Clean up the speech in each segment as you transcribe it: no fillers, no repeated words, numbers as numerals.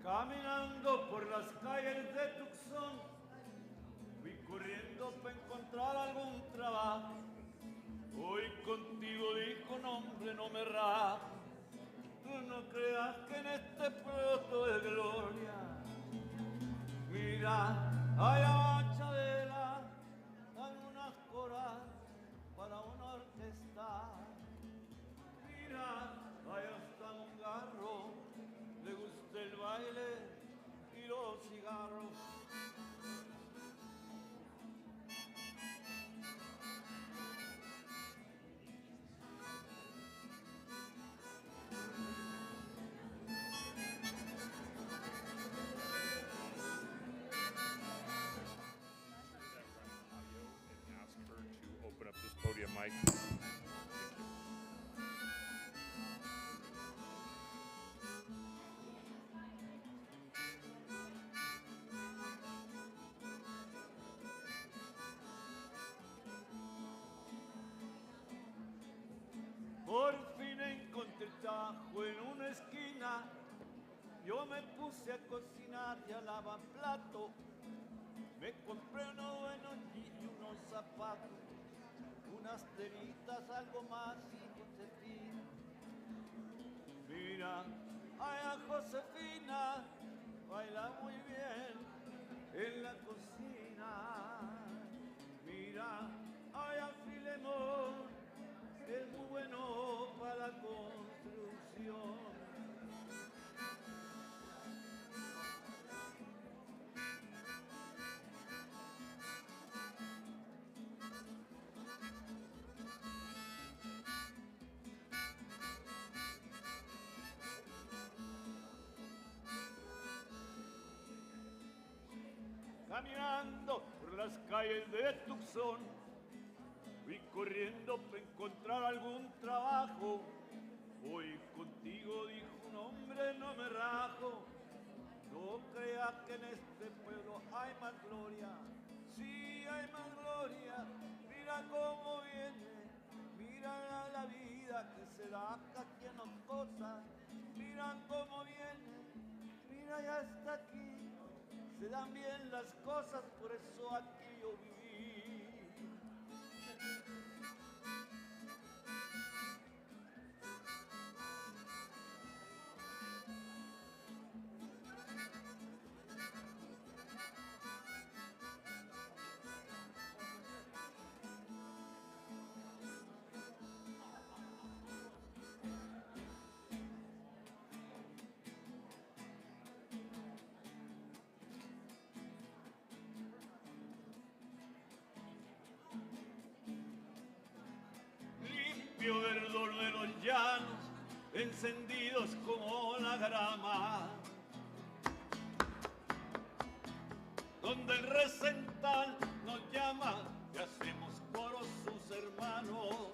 Caminando por las calles de Tucson, fui corriendo para encontrar algún trabajo. Hoy contigo dijo, no hombre, no me rajo. Tú no creas que en este pueblo todo es gloria. Mira, allá va Chabela, dan unas coras para una orquesta. Mira, allá está un garro, le gusta el baile y los cigarros. Open up this podium mic. Por fin encontré trabajo en una esquina. Yo me puse a cocinar y a lavar plato. Me compré unos buenos y unos zapatos, unas telitas, algo más y calcetín. Mira, allá Josefina baila muy bien en la cocina. Mira, allá Filemón es muy bueno para la construcción. Caminando por las calles de Tucson, fui corriendo para encontrar algún trabajo. Hoy contigo dijo un hombre, no me rajo. No creas que en este pueblo hay más gloria. Sí hay más gloria. Mira cómo viene. Mira la vida que se da aquí en las cosas. Mira cómo viene. Mira, ya está aquí. Se dan bien las cosas, por eso aquí yo viví. Verdor de los llanos, encendidos como la grama, donde el recental nos llama y hacemos coros sus hermanos.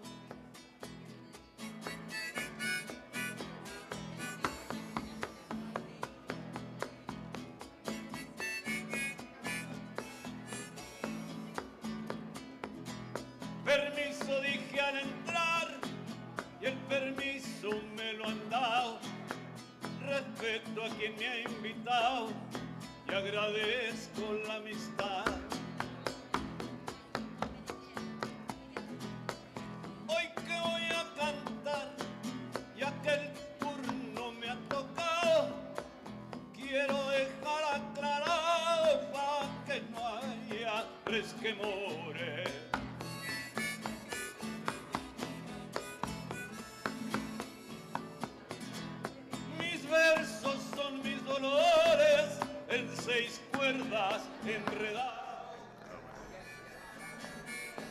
Permiso dije al entrar y el permiso me lo han dado. Respeto a quien me ha invitado y agradezco la amistad. Hoy que voy a cantar, ya que el turno me ha tocado, quiero dejar aclarado para que no haya resquemores. Versos son mis dolores en 6 cuerdas enredadas.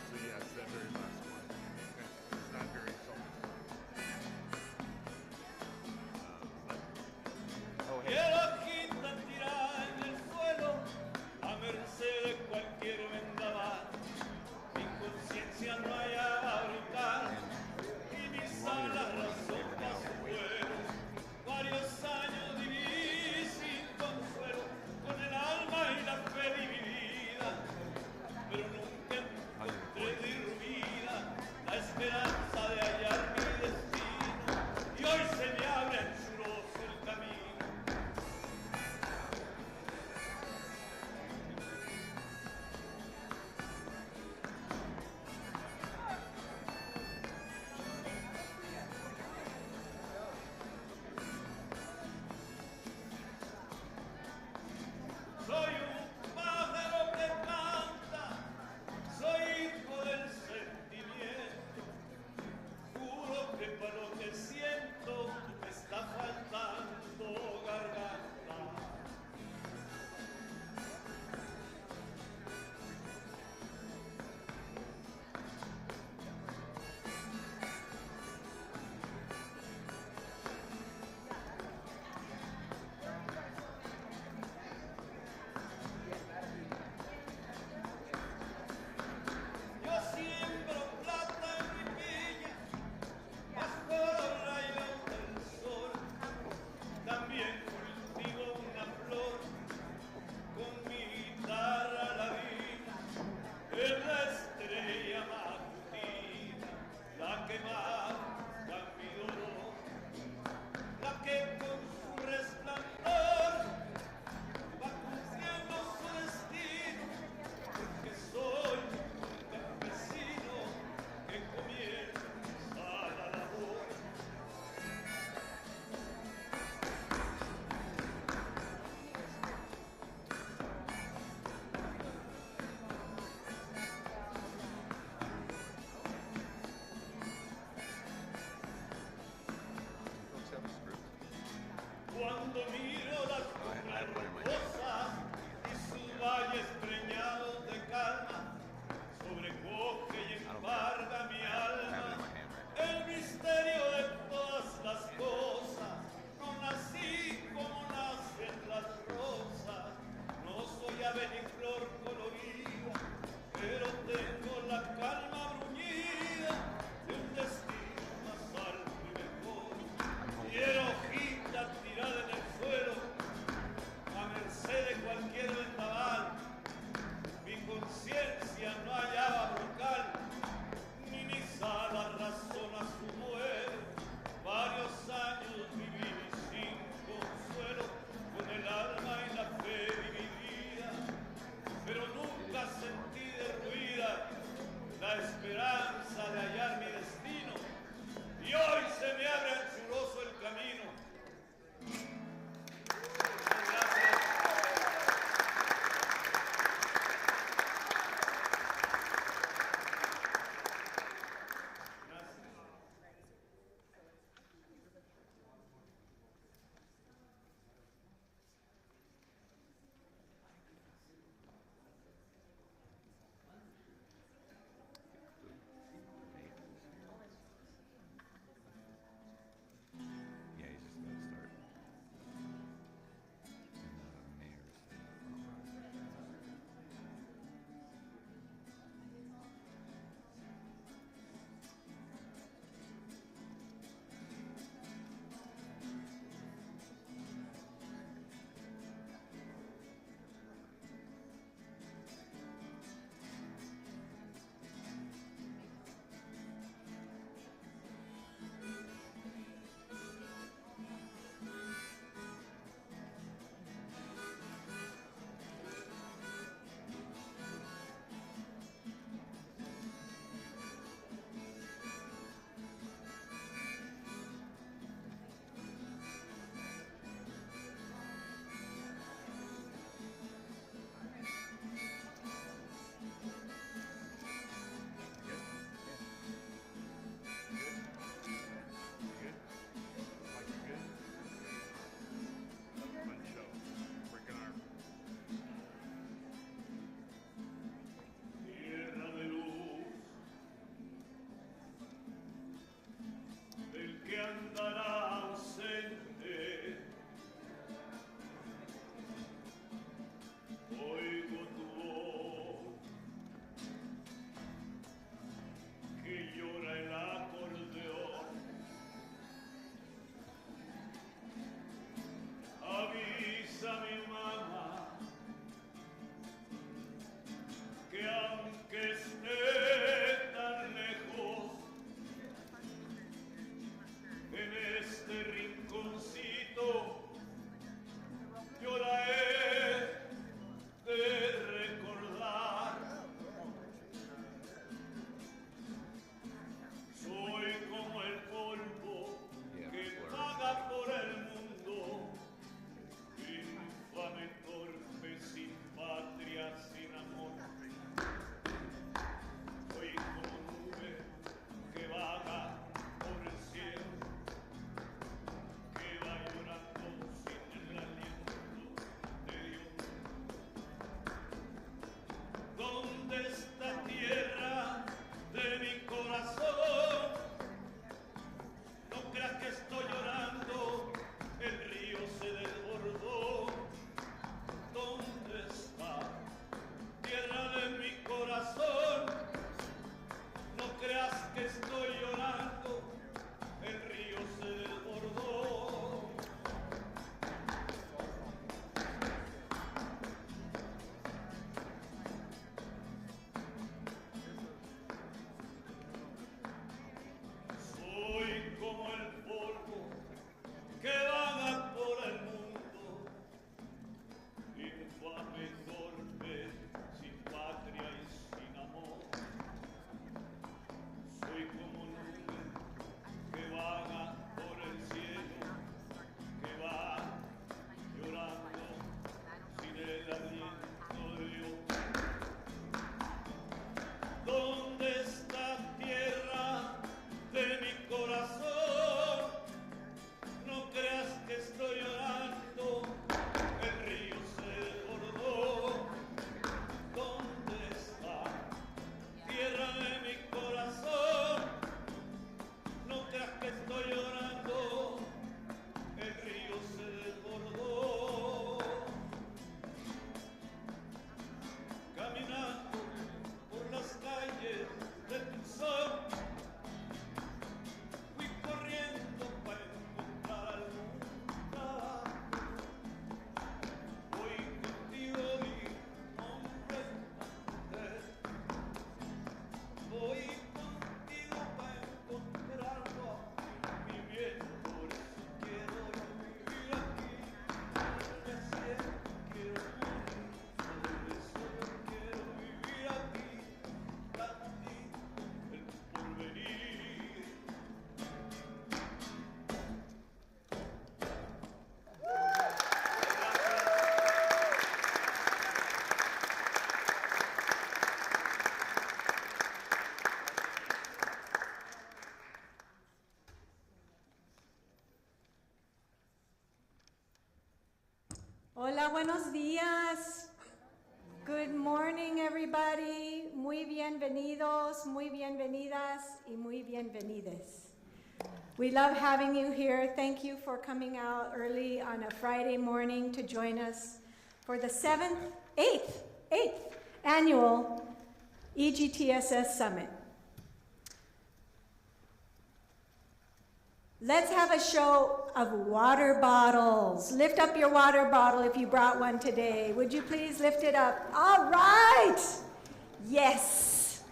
So yes, that very last one. It's not very Y el hojita tirada en el suelo a merced de cualquier vendaval. Mi conciencia no haya a brincar y mis alas razón pa' su vuelo. Varios años viví sin consuelo, con el alma y la fe dividida, pero nunca encontré derruida la esperanza de hallar mi destino, y hoy se me abre anchuroso el camino. esperanza de hallar mi destino, y hoy se me abre anchuroso el camino. Muchas gracias. Yeah, he's just Hola, buenos días. Good morning, everybody. Muy bienvenidos, muy bienvenidas, y muy bienvenides. We love having you here. Thank you for coming out early on a Friday morning to join us for the eighth annual EGTSS Summit. Let's have a show of water bottles. Lift up your water bottle if you brought one today. Would you please lift it up? All right. Yes.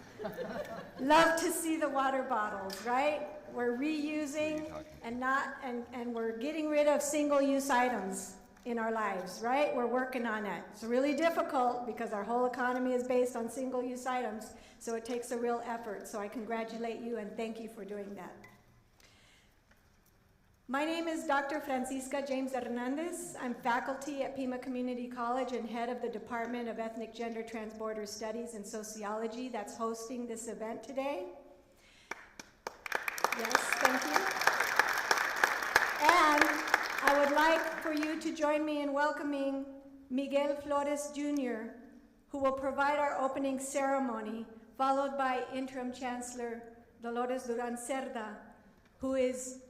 Love to see the water bottles, right? We're reusing and we're getting rid of single-use items in our lives, right? We're working on that. It's really difficult because our whole economy is based on single-use items, so it takes a real effort. So I congratulate you and thank you for doing that. My name is Dr. Francisca James Hernandez. I'm faculty at Pima Community College and head of the Department of Ethnic Gender Transborder Studies and Sociology that's hosting this event today. Yes, thank you. And I would like for you to join me in welcoming Miguel Flores Jr., who will provide our opening ceremony, followed by Interim Chancellor Dolores Duran Cerda, who is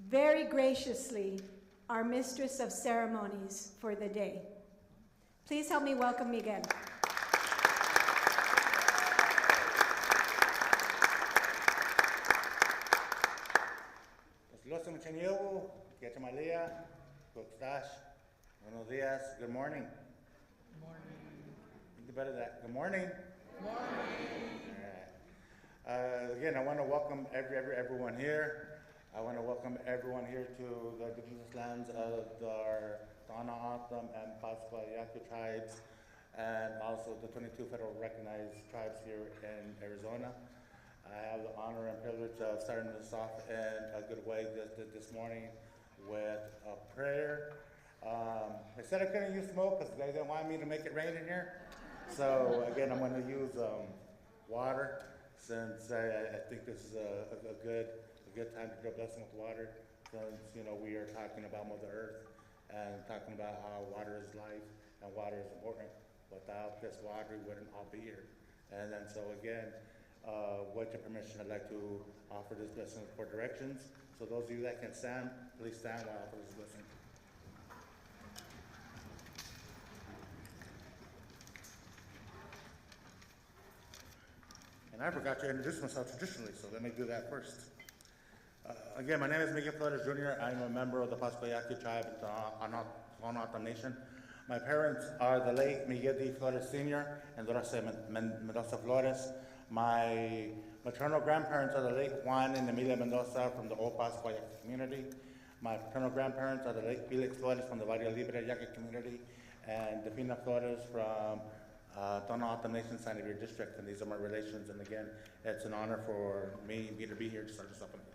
very graciously our mistress of ceremonies for the day. Please help me welcome Miguel. Buenos días. Good morning. Good morning. Think better that. Good morning. Good morning. All right. Again, I want to welcome everyone here. I want to welcome everyone here to the indigenous lands of our Tohono O'odham and Pascua Yaqui tribes, and also the 22 federal recognized tribes here in Arizona. I have the honor and privilege of starting this off in a good way this morning with a prayer. I said I couldn't use smoke because they didn't want me to make it rain in here. So again, I'm going to use water, since I think this is a good time to get blessing with water, since we are talking about Mother Earth and talking about how water is life and water is important. Without this water, we wouldn't all be here. And then so again, with your permission, I'd like to offer this blessing for directions. So those of you that can stand, please stand while I offer this blessing. And I forgot to introduce myself traditionally, so let me do that first. Again, my name is Miguel Flores Jr. I'm a member of the Pascua Yaqui tribe in the Tohono O'odham Nation. My parents are the late Miguel D. Flores Sr. and Dorosa Mendoza Flores. My maternal grandparents are the late Juan and Emilia Mendoza from the old Pascua Yaqui community. My paternal grandparents are the late Felix Flores from the Valle Libre Yaqui community, and Defina Flores from Tohono O'odham Nation Sign of your district, and these are my relations. And again, it's an honor for me to be here to start this up in a good way.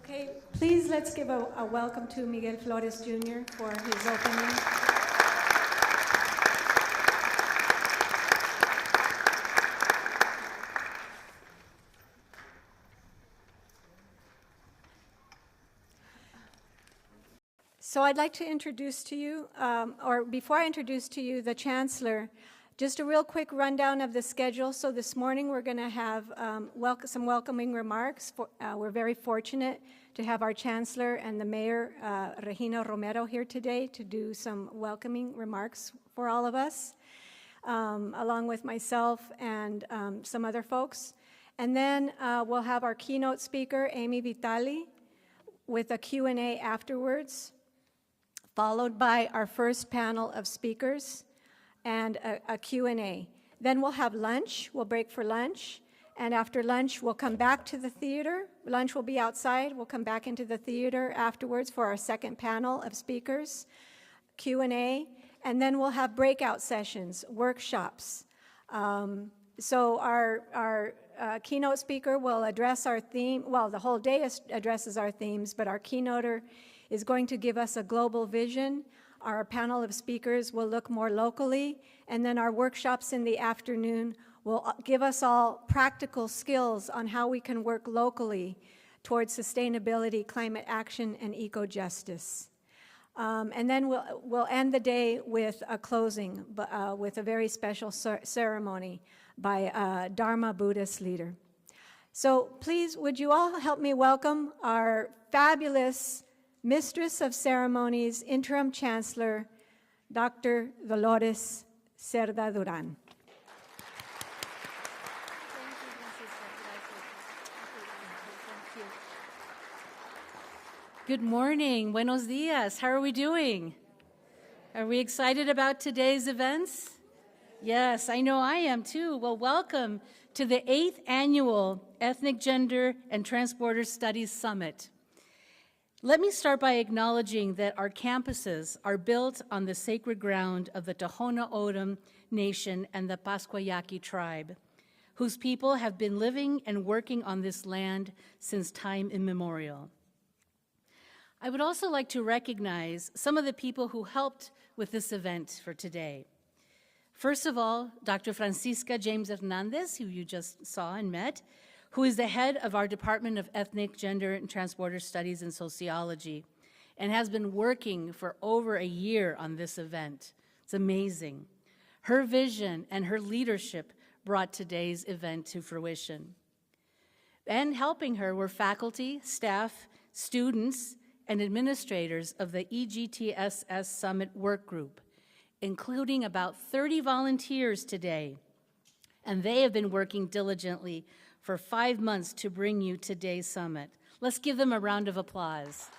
Okay, please let's give a welcome to Miguel Flores Jr. for his opening. So I'd like to introduce to you, or before I introduce to you the Chancellor, just a real quick rundown of the schedule. So this morning we're going to have some welcoming remarks. We're very fortunate to have our Chancellor and the Mayor, Regina Romero, here today to do some welcoming remarks for all of us, along with myself and some other folks. And then we'll have our keynote speaker, Amy Vitali, with a Q&A afterwards, followed by our first panel of speakers and a Q&A. Then we'll have lunch. We'll break for lunch. And after lunch, we'll come back to the theater. Lunch will be outside. We'll come back into the theater afterwards for our second panel of speakers, Q&A. And then we'll have breakout sessions, workshops. So our keynote speaker will address our theme. Well, the whole day addresses our themes, but our keynoter is going to give us a global vision. Our panel of speakers will look more locally, and then our workshops in the afternoon will give us all practical skills on how we can work locally towards sustainability, climate action, and eco-justice. And then we'll end the day with a closing, with a very special ceremony by a Dharma Buddhist leader. So please, would you all help me welcome our fabulous Mistress of Ceremonies, Interim Chancellor, Dr. Dolores Cerda Duran. Good morning, buenos dias. How are we doing? Are we excited about today's events? Yes, I know I am too. Well, welcome to the 8th Annual Ethnic, Gender, and Transborder Studies Summit. Let me start by acknowledging that our campuses are built on the sacred ground of the Tohono O'odham Nation and the Pasquayaqui tribe, whose people have been living and working on this land since time immemorial. I would also like to recognize some of the people who helped with this event for today. First of all, Dr. Francisca James Hernandez, who you just saw and met, who is the head of our Department of Ethnic, Gender, and Transborder Studies and Sociology, and has been working for over a year on this event. It's amazing. Her vision and her leadership brought today's event to fruition. And helping her were faculty, staff, students, and administrators of the EGTSS Summit Work Group, including about 30 volunteers today. And they have been working diligently for 5 months to bring you today's summit. Let's give them a round of applause.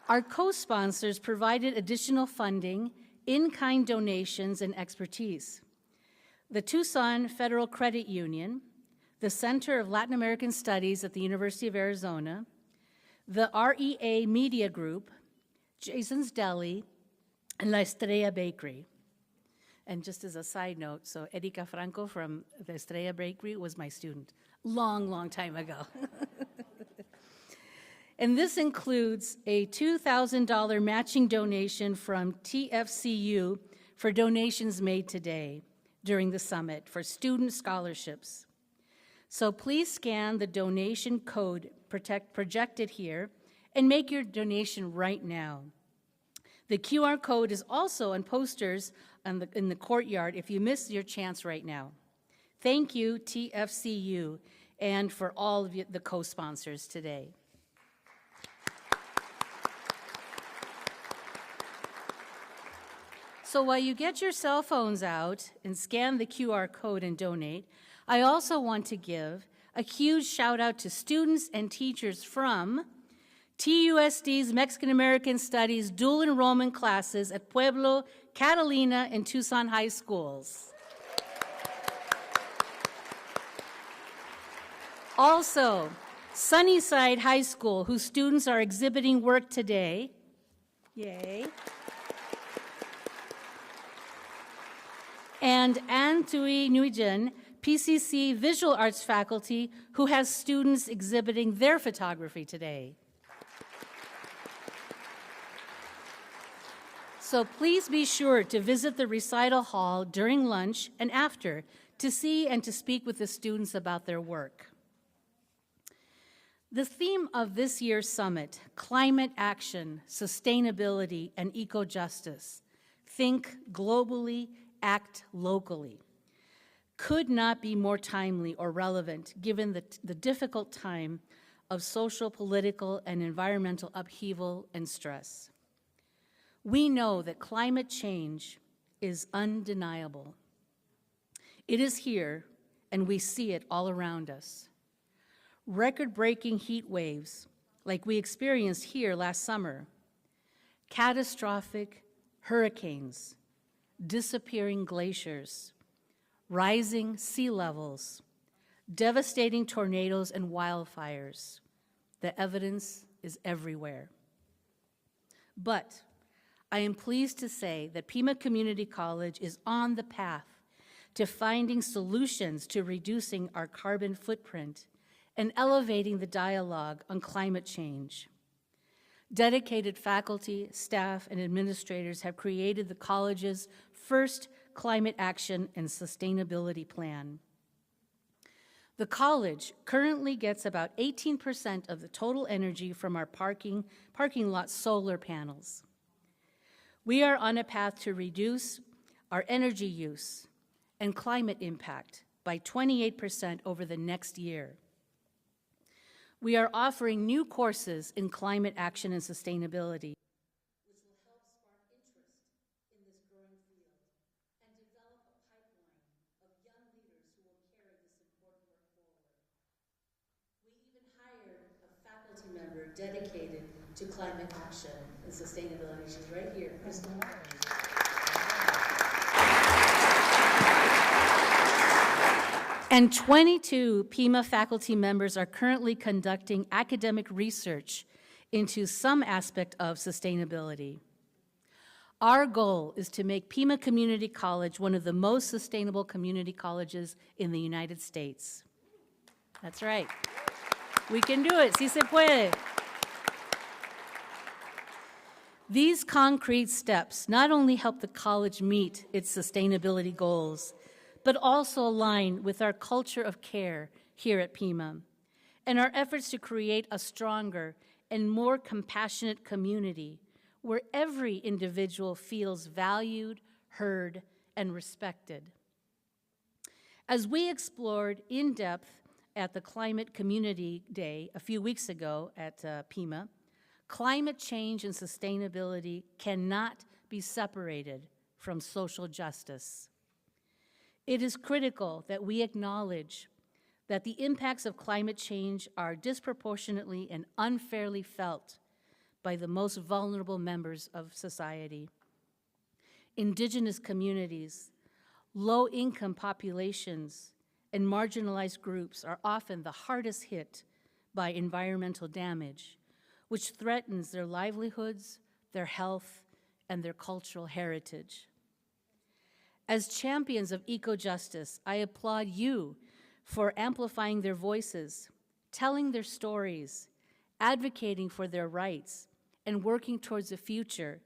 Our co-sponsors provided additional funding, in-kind donations, and expertise. The Tucson Federal Credit Union, the Center of Latin American Studies at the University of Arizona, the REA Media Group, Jason's Deli, and La Estrella Bakery. And just as a side note, so Erika Franco from the Estrella Bakery was my student, long time ago. And this includes a $2,000 matching donation from TFCU for donations made today during the summit for student scholarships. So please scan the donation code projected here and make your donation right now. The QR code is also on posters in the courtyard if you miss your chance right now. Thank you, TFCU, and for all of the co-sponsors today. So while you get your cell phones out and scan the QR code and donate, I also want to give a huge shout out to students and teachers from TUSD's Mexican American Studies dual enrollment classes at Pueblo, Catalina, and Tucson high schools. Also, Sunnyside High School, whose students are exhibiting work today. Yay. And Antui Nguyen PCC Visual Arts faculty who has students exhibiting their photography today. So please be sure to visit the recital hall during lunch and after to see and to speak with the students about their work. The theme of this year's summit, Climate Action, Sustainability, and Eco-Justice, Think Globally, Act Locally, could not be more timely or relevant given the difficult time of social, political, and environmental upheaval and stress. We know that climate change is undeniable. It is here, and we see it all around us. Record-breaking heat waves, like we experienced here last summer, catastrophic hurricanes, disappearing glaciers, rising sea levels, devastating tornadoes and wildfires. The evidence is everywhere. But I am pleased to say that Pima Community College is on the path to finding solutions to reducing our carbon footprint and elevating the dialogue on climate change. Dedicated faculty, staff, and administrators have created the college's first climate action and sustainability plan. The college currently gets about 18% of the total energy from our parking lot solar panels. We are on a path to reduce our energy use and climate impact by 28% over the next year. We are offering new courses in climate action and sustainability, which will help spark interest in this growing field and develop a pipeline of young leaders who will carry this important work forward. We even hired a faculty member dedicated to climate action and sustainability. She's right here, Kristen. And 22 Pima faculty members are currently conducting academic research into some aspect of sustainability. Our goal is to make Pima Community College one of the most sustainable community colleges in the United States. That's right. We can do it. Sí se puede. These concrete steps not only help the college meet its sustainability goals, but also align with our culture of care here at Pima and our efforts to create a stronger and more compassionate community where every individual feels valued, heard, and respected. As we explored in depth at the Climate Community Day a few weeks ago at Pima, climate change and sustainability cannot be separated from social justice. It is critical that we acknowledge that the impacts of climate change are disproportionately and unfairly felt by the most vulnerable members of society. Indigenous communities, low-income populations, and marginalized groups are often the hardest hit by environmental damage, which threatens their livelihoods, their health, and their cultural heritage. As champions of eco-justice, I applaud you for amplifying their voices, telling their stories, advocating for their rights, and working towards a future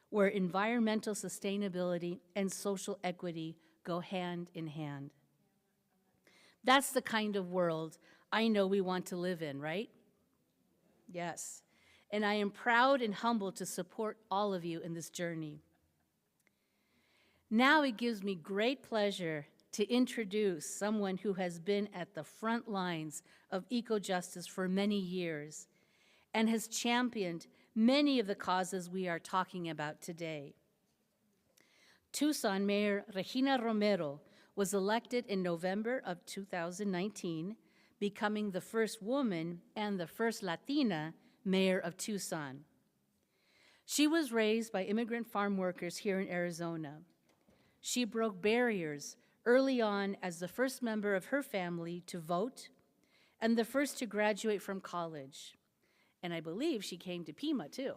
where environmental sustainability and social equity go hand in hand. That's the kind of world I know we want to live in, right? Yes. And I am proud and humbled to support all of you in this journey. Now it gives me great pleasure to introduce someone who has been at the front lines of eco-justice for many years and has championed many of the causes we are talking about today. Tucson Mayor Regina Romero was elected in November of 2019, becoming the first woman and the first Latina mayor of Tucson. She was raised by immigrant farm workers here in Arizona. She broke barriers early on as the first member of her family to vote and the first to graduate from college. And I believe she came to Pima too.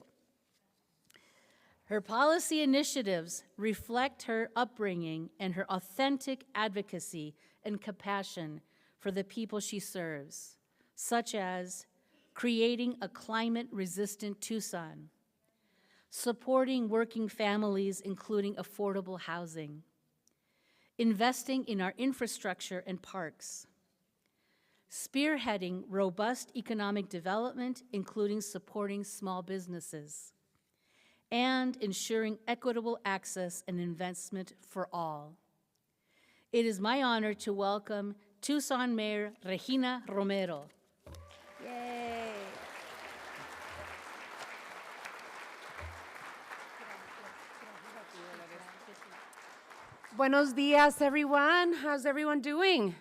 Her policy initiatives reflect her upbringing and her authentic advocacy and compassion for the people she serves, such as creating a climate-resistant Tucson, supporting working families, including affordable housing, investing in our infrastructure and parks, spearheading robust economic development, including supporting small businesses, and ensuring equitable access and investment for all. It is my honor to welcome Tucson Mayor Regina Romero. Yay. Buenos dias, everyone. How's everyone doing?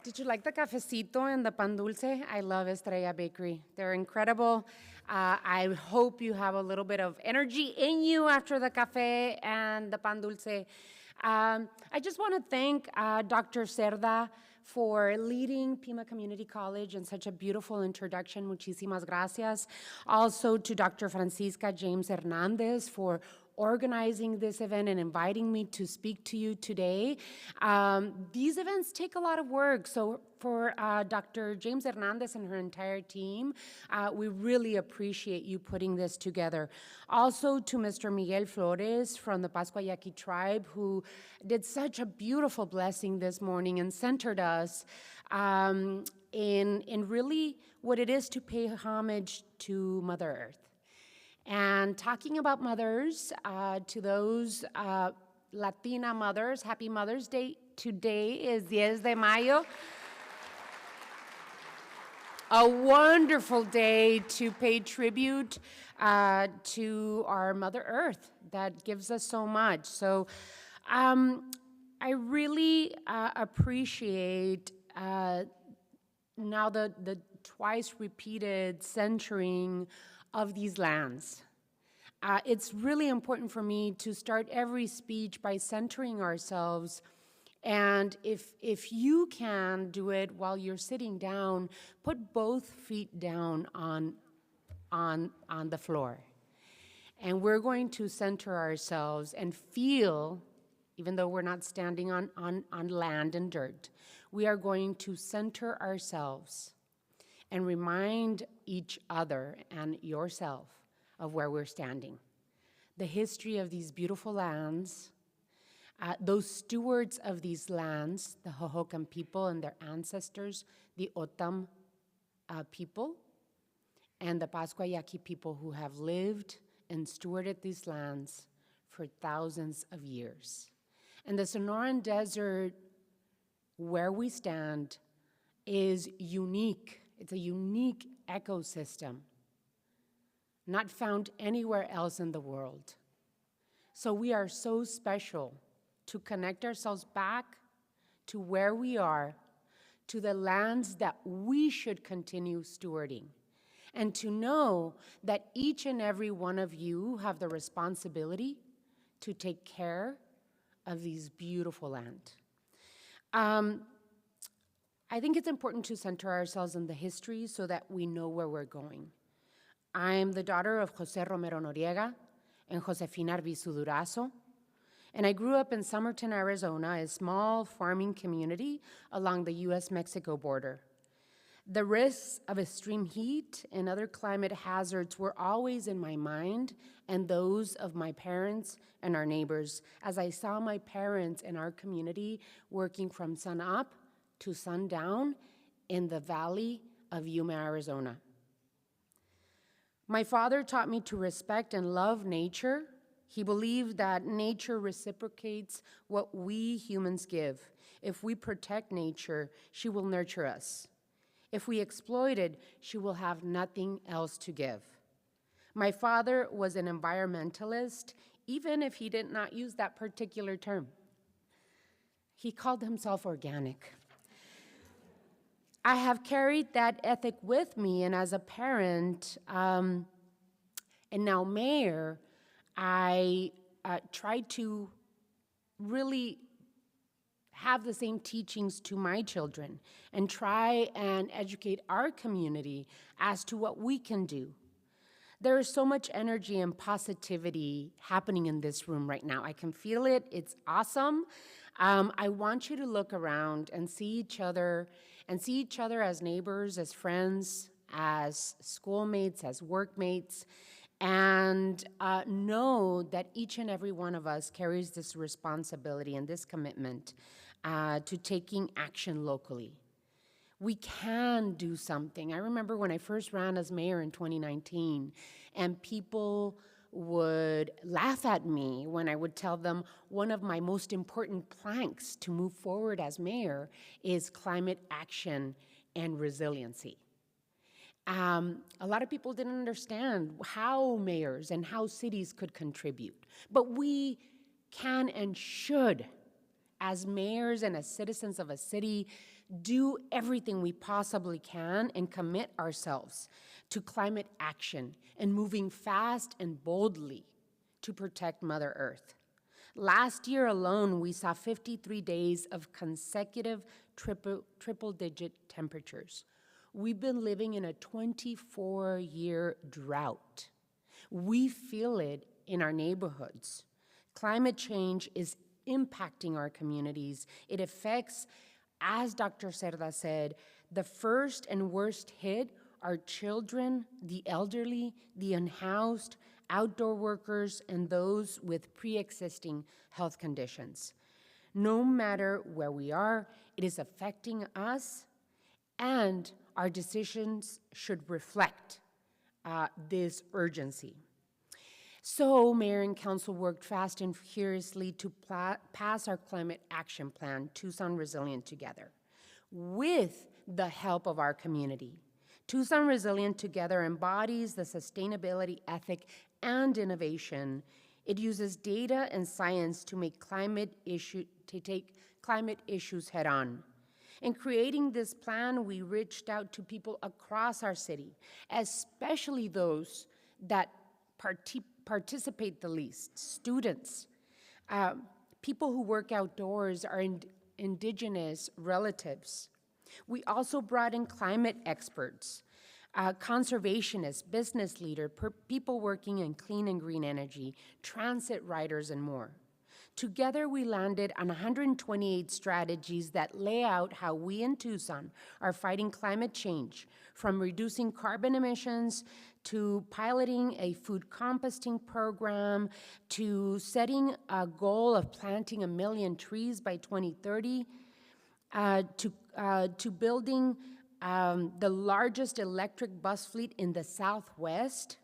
Did you like the cafecito and the pan dulce? I love Estrella Bakery. They're incredible. I hope you have a little bit of energy in you after the cafe and the pan dulce. I just want to thank Dr. Cerda for leading Pima Community College in such a beautiful introduction. Muchísimas gracias. Also to Dr. Francisca James Hernandez for organizing this event and inviting me to speak to you today. These events take a lot of work, so for Dr. James Hernandez and her entire team, we really appreciate you putting this together. Also to Mr. Miguel Flores from the Pascua Yaqui tribe, who did such a beautiful blessing this morning and centered us in really what it is to pay homage to Mother Earth. And talking about mothers, to those Latina mothers, happy Mother's Day. Today is 10 de Mayo. A wonderful day to pay tribute to our Mother Earth that gives us so much. So I really appreciate now the twice repeated centering of these lands. It's really important for me to start every speech by centering ourselves, and if you can do it while you're sitting down, put both feet down on the floor. And we're going to center ourselves and feel, even though we're not standing on land and dirt, we are going to center ourselves and remind each other and yourself of where we're standing. The history of these beautiful lands, those stewards of these lands, the Hohokam people and their ancestors, the Otam people, and the Pascua Yaqui people who have lived and stewarded these lands for thousands of years. And the Sonoran Desert, where we stand, is unique. It's a unique ecosystem, not found anywhere else in the world. So we are so special to connect ourselves back to where we are, to the lands that we should continue stewarding, and to know that each and every one of you have the responsibility to take care of these beautiful land. I think it's important to center ourselves in the history so that we know where we're going. I'm the daughter of Jose Romero Noriega and Josefina Arbizu Durazo, and I grew up in Somerton, Arizona, a small farming community along the US-Mexico border. The risks of extreme heat and other climate hazards were always in my mind and those of my parents and our neighbors, as I saw my parents in our community working from sun up to sundown in the valley of Yuma, Arizona. My father taught me to respect and love nature. He believed that nature reciprocates what we humans give. If we protect nature, she will nurture us. If we exploit it, she will have nothing else to give. My father was an environmentalist, even if he did not use that particular term. He called himself organic. I have carried that ethic with me, and as a parent, and now mayor, I try to really have the same teachings to my children and try and educate our community as to what we can do. There is so much energy and positivity happening in this room right now. I can feel it. It's awesome. I want you to look around and see each other as neighbors, as friends, as schoolmates, as workmates, and know that each and every one of us carries this responsibility and this commitment to taking action locally. We can do something. I remember when I first ran as mayor in 2019, and people would laugh at me when I would tell them one of my most important planks to move forward as mayor is climate action and resiliency. A lot of people didn't understand how mayors and how cities could contribute, but we can and should, as mayors and as citizens of a city, do everything we possibly can and commit ourselves to climate action and moving fast and boldly to protect Mother Earth. Last year alone, we saw 53 days of consecutive triple-digit temperatures. We've been living in a 24-year drought. We feel it in our neighborhoods. Climate change is impacting our communities. It affects, as Dr. Cerda said, the first and worst hit are children, the elderly, the unhoused, outdoor workers, and those with pre-existing health conditions. No matter where we are, it is affecting us, and our decisions should reflect this urgency. So Mayor and Council worked fast and furiously to pass our climate action plan, Tucson Resilient Together, with the help of our community. Tucson Resilient Together embodies the sustainability ethic and innovation. It uses data and science to take climate issues head on. In creating this plan, we reached out to people across our city, especially those that participate the least, students, people who work outdoors, our indigenous relatives. We also brought in climate experts, conservationists, business leaders, people working in clean and green energy, transit riders, and more. Together, we landed on 128 strategies that lay out how we in Tucson are fighting climate change, from reducing carbon emissions to piloting a food composting program, to setting a goal of planting 1 million trees by 2030, to building the largest electric bus fleet in the Southwest.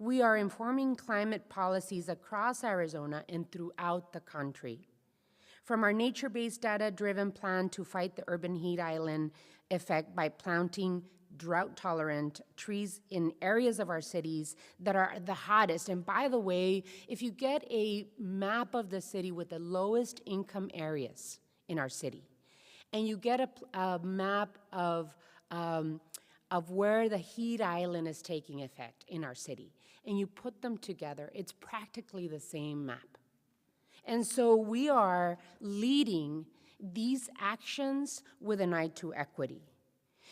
We are informing climate policies across Arizona and throughout the country. From our nature-based data-driven plan to fight the urban heat island effect by planting drought-tolerant trees in areas of our cities that are the hottest. And by the way, if you get a map of the city with the lowest income areas in our city, and you get a map of where the heat island is taking effect in our city, and you put them together, it's practically the same map. And so we are leading these actions with an eye to equity.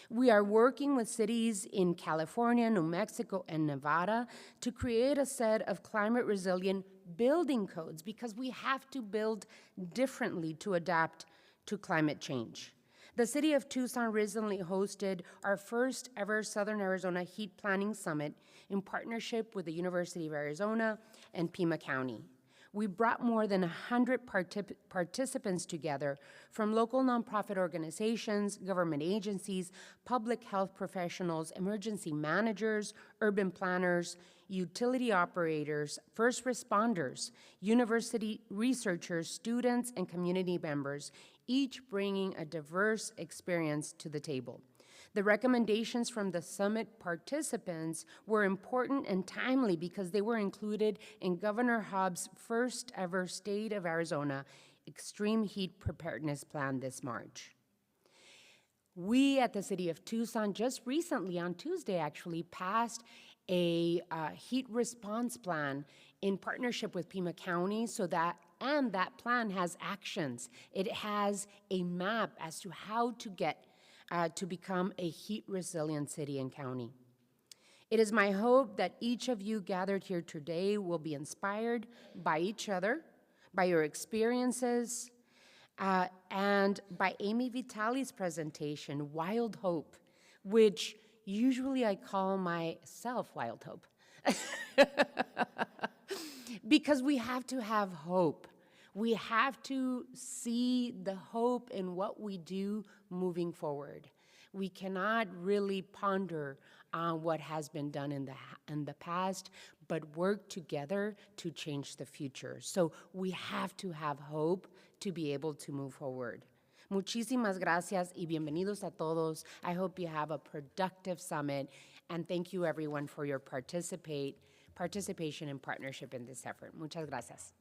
We are working with cities in California, New Mexico, and Nevada to create a set of climate resilient building codes, because we have to build differently to adapt to climate change. The city of Tucson recently hosted our first ever Southern Arizona Heat Planning Summit in partnership with the University of Arizona and Pima County. We brought more than 100 participants together from local nonprofit organizations, government agencies, public health professionals, emergency managers, urban planners, utility operators, first responders, university researchers, students, and community members, each bringing a diverse experience to the table. The recommendations from the summit participants were important and timely because they were included in Governor Hobbs' first ever State of Arizona Extreme Heat Preparedness Plan this March. We at the City of Tucson just recently, on Tuesday actually, passed a heat response plan in partnership with Pima County, and that plan has actions. It has a map as to how to get to become a heat-resilient city and county. It is my hope that each of you gathered here today will be inspired by each other, by your experiences, and by Amy Vitale's presentation, Wild Hope, which usually I call myself Wild Hope. Because we have to have hope. We have to see the hope in what we do moving forward. We cannot really ponder on what has been done in the past, but work together to change the future. So we have to have hope to be able to move forward. Muchísimas gracias y bienvenidos a todos. I hope you have a productive summit, and thank you everyone for your participation and partnership in this effort. Muchas gracias.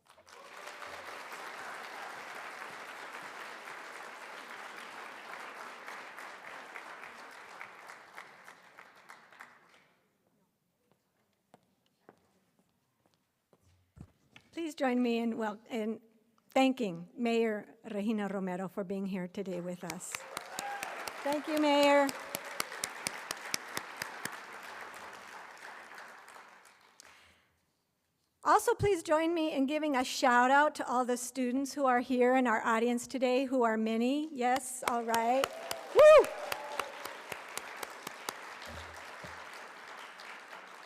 Please join me in thanking Mayor Regina Romero for being here today with us. Thank you, Mayor. Also, please join me in giving a shout out to all the students who are here in our audience today, who are many. Yes, all right. Woo!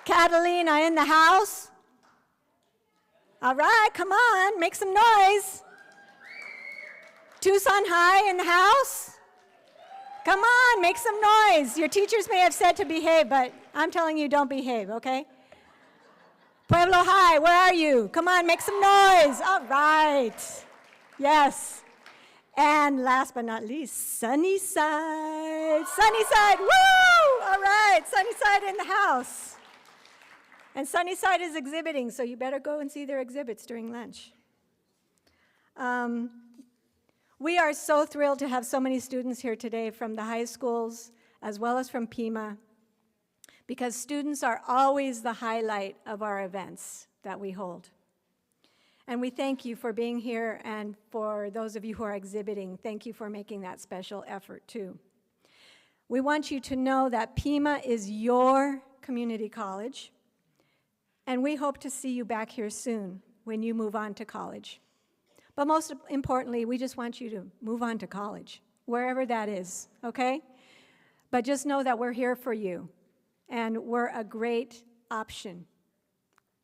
Catalina in the house. All right, come on, make some noise. Tucson High in the house. Come on, make some noise. Your teachers may have said to behave, but I'm telling you, don't behave, okay? Pueblo High, where are you? Come on, make some noise. All right. Yes. And last but not least, Sunnyside. Sunnyside, woo! All right, Sunnyside in the house. And Sunnyside is exhibiting, so you better go and see their exhibits during lunch. We are so thrilled to have so many students here today from the high schools as well as from Pima, because students are always the highlight of our events that we hold. And we thank you for being here, and for those of you who are exhibiting, thank you for making that special effort too. We want you to know that Pima is your community college, and we hope to see you back here soon when you move on to college. But most importantly, we just want you to move on to college, wherever that is, okay? But just know that we're here for you, and we're a great option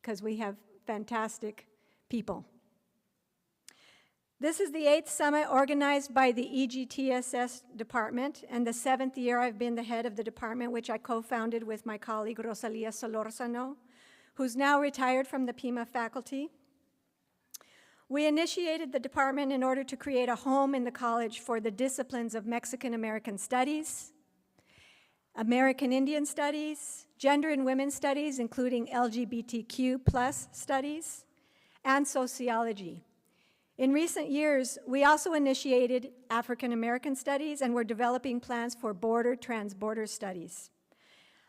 because we have fantastic people. This is the 8th summit organized by the EGTSS department, and the 7th year I've been the head of the department, which I co-founded with my colleague Rosalia Solorzano, who's now retired from the Pima faculty. We initiated the department in order to create a home in the college for the disciplines of Mexican American Studies, American Indian Studies, Gender and Women's Studies, including LGBTQ+ studies, and Sociology. In recent years, we also initiated African American Studies, and we're developing plans for Transborder studies.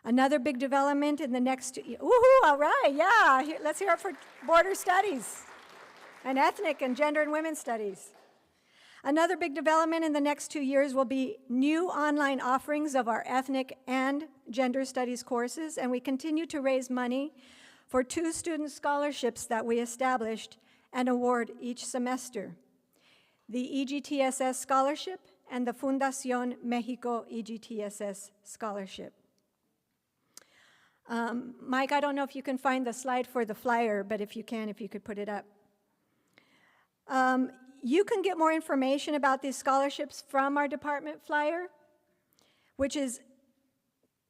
Another big development in the next, woohoo, all right, yeah, let's hear it for border studies and ethnic and gender and women's studies. Another big development in the next 2 years will be new online offerings of our ethnic and gender studies courses, and we continue to raise money for 2 student scholarships that we established and award each semester: the EGTSS Scholarship and the Fundación Mexico EGTSS Scholarship. Mike, I don't know if you can find the slide for the flyer, but if you can, if you could put it up. You can get more information about these scholarships from our department flyer, which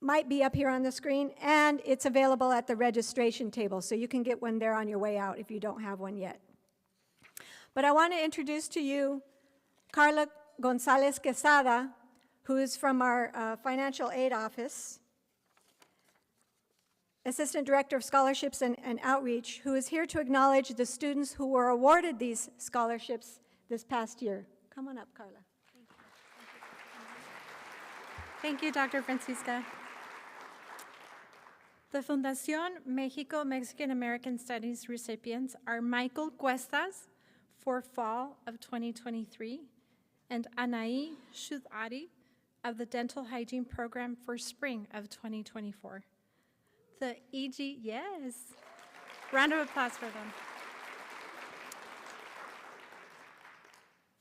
might be up here on the screen, and it's available at the registration table, so you can get one there on your way out if you don't have one yet. But I want to introduce to you Carla Gonzalez Quesada, who is from our financial aid office, Assistant Director of Scholarships and Outreach, who is here to acknowledge the students who were awarded these scholarships this past year. Come on up, Carla. Thank you, Dr. Francisca. The Fundación Mexico Mexican American Studies recipients are Michael Cuestas for fall of 2023 and Anaí Shudari of the Dental Hygiene Program for spring of 2024. The yes. Round of applause for them.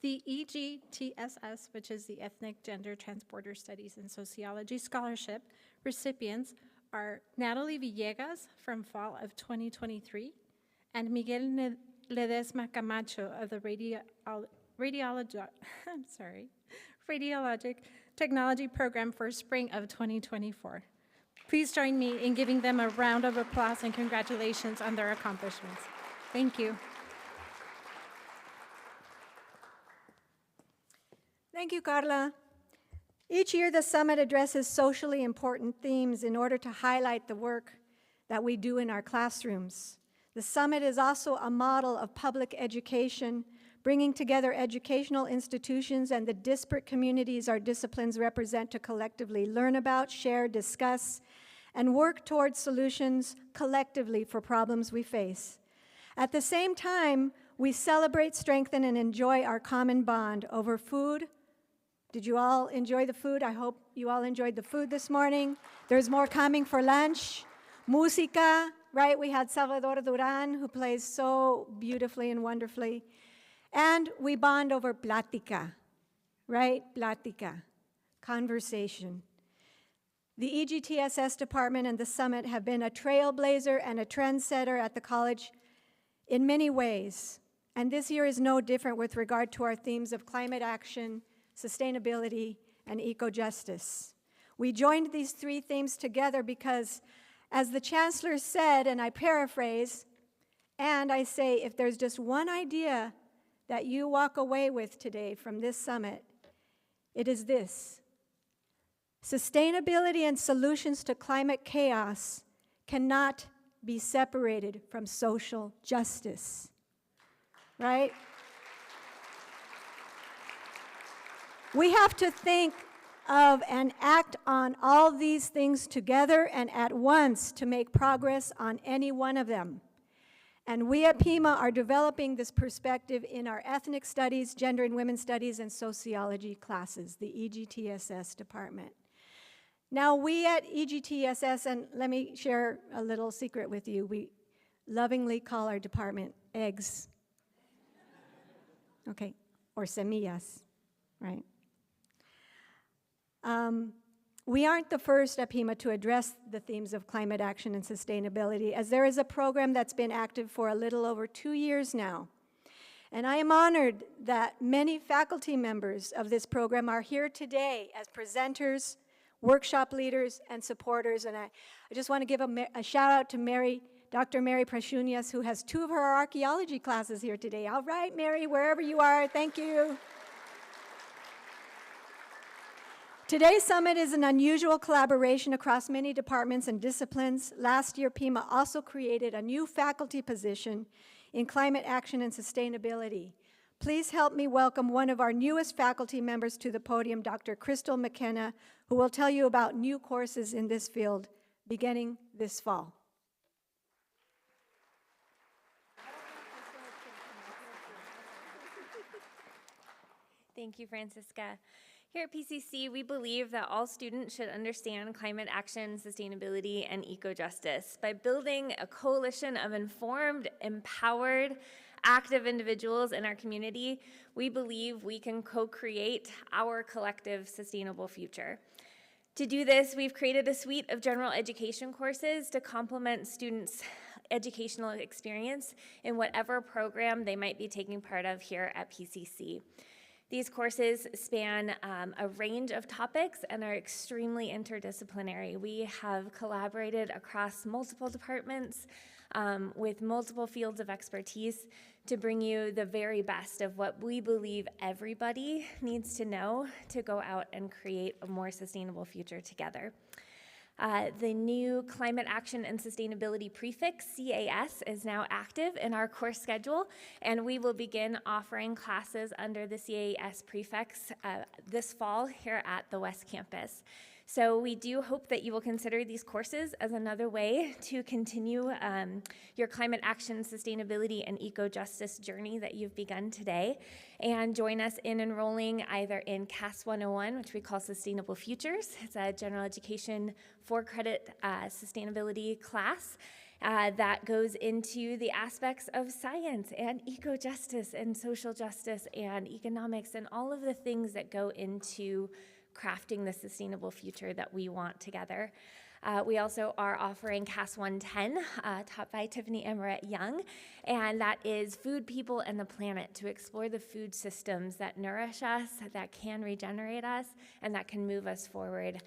The EGTSS, which is the Ethnic Gender Transborder Studies and Sociology Scholarship recipients, are Natalie Villegas from fall of 2023 and Miguel Ledesma Camacho of the Radiologic Technology Program for spring of 2024. Please join me in giving them a round of applause and congratulations on their accomplishments. Thank you. Thank you, Carla. Each year, the summit addresses socially important themes in order to highlight the work that we do in our classrooms. The summit is also a model of public education, bringing together educational institutions and the disparate communities our disciplines represent to collectively learn about, share, discuss, and work towards solutions collectively for problems we face. At the same time, we celebrate, strengthen, and enjoy our common bond over food. Did you all enjoy the food? I hope you all enjoyed the food this morning. There's more coming for lunch. Música, right? We had Salvador Duran, who plays so beautifully and wonderfully. And we bond over plática, right? Plática, conversation. The EGTSS department and the summit have been a trailblazer and a trendsetter at the college in many ways. And this year is no different with regard to our themes of climate action, sustainability, and eco-justice. We joined these three themes together because, as the chancellor said, and I paraphrase, and I say, if there's just one idea that you walk away with today from this summit, it is this: sustainability and solutions to climate chaos cannot be separated from social justice, right? We have to think of and act on all these things together and at once to make progress on any one of them. And we at Pima are developing this perspective in our ethnic studies, gender and women's studies, and sociology classes, the EGTSS department. Now, we at EGTSS, and let me share a little secret with you, we lovingly call our department eggs. Okay, or semillas, right? We aren't the first at Pima to address the themes of climate action and sustainability, as there is a program that's been active for a little over 2 years now. And I am honored that many faculty members of this program are here today as presenters, workshop leaders, and supporters. And I just want to give a shout out to Dr. Mary Prashunias, who has 2 of her archaeology classes here today. All right, Mary, wherever you are, thank you. Today's summit is an unusual collaboration across many departments and disciplines. Last year, Pima also created a new faculty position in climate action and sustainability. Please help me welcome one of our newest faculty members to the podium, Dr. Crystal McKenna, who will tell you about new courses in this field beginning this fall. Thank you, Francisca. Here at PCC, we believe that all students should understand climate action, sustainability, and eco-justice. By building a coalition of informed, empowered, active individuals in our community, we believe we can co-create our collective sustainable future. To do this, we've created a suite of general education courses to complement students' educational experience in whatever program they might be taking part of here at PCC. These courses span a range of topics and are extremely interdisciplinary. We have collaborated across multiple departments with multiple fields of expertise to bring you the very best of what we believe everybody needs to know to go out and create a more sustainable future together. The new Climate Action and Sustainability prefix, CAS, is now active in our course schedule, and we will begin offering classes under the CAS prefix this fall here at the West Campus. So we do hope that you will consider these courses as another way to continue your climate action, sustainability, and eco-justice journey that you've begun today, and join us in enrolling either in CAS 101, which we call Sustainable Futures. It's a general education 4-credit sustainability class, that goes into the aspects of science and eco-justice and social justice and economics and all of the things that go into crafting the sustainable future that we want together. We also are offering CAS 110, taught by Tiffany Amaret Young, and that is Food, People, and the Planet, to explore the food systems that nourish us, that can regenerate us, and that can move us forward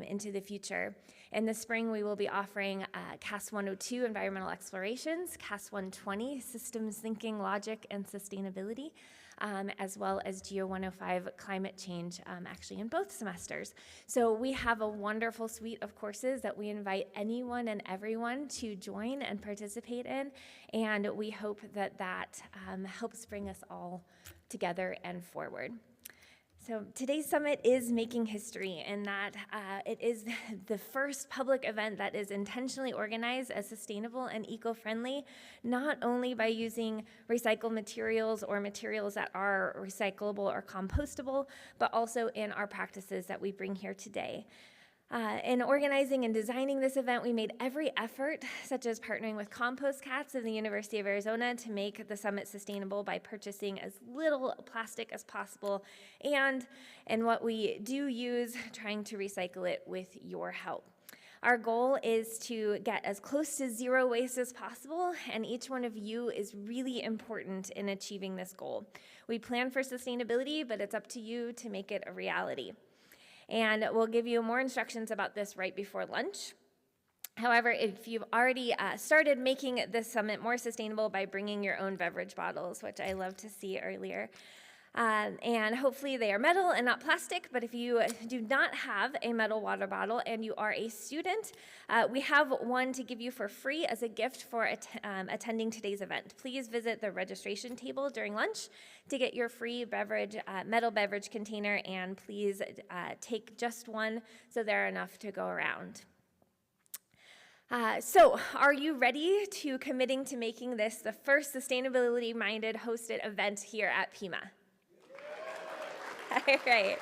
into the future. In the spring, we will be offering CAS 102, Environmental Explorations, CAS 120, Systems Thinking, Logic, and Sustainability, as well as Geo 105, Climate Change, actually in both semesters. So we have a wonderful suite of courses that we invite anyone and everyone to join and participate in, and we hope that that helps bring us all together and forward. So today's summit is making history in that it is the first public event that is intentionally organized as sustainable and eco-friendly, not only by using recycled materials or materials that are recyclable or compostable, but also in our practices that we bring here today. In organizing and designing this event, we made every effort, such as partnering with Compost Cats of the University of Arizona to make the summit sustainable by purchasing as little plastic as possible, and what we do use, trying to recycle it with your help. Our goal is to get as close to zero waste as possible, and each one of you is really important in achieving this goal. We plan for sustainability, but it's up to you to make it a reality. And we'll give you more instructions about this right before lunch. However, if you've already started making this summit more sustainable by bringing your own beverage bottles, which I love to see earlier, and hopefully they are metal and not plastic, but if you do not have a metal water bottle and you are a student, we have one to give you for free as a gift for attending today's event. Please visit the registration table during lunch to get your free beverage, metal beverage container, and please take just one so there are enough to go around. So are you ready to committing to making this the first sustainability-minded hosted event here at Pima? All right.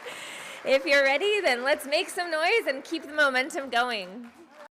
If you're ready, then let's make some noise and keep the momentum going.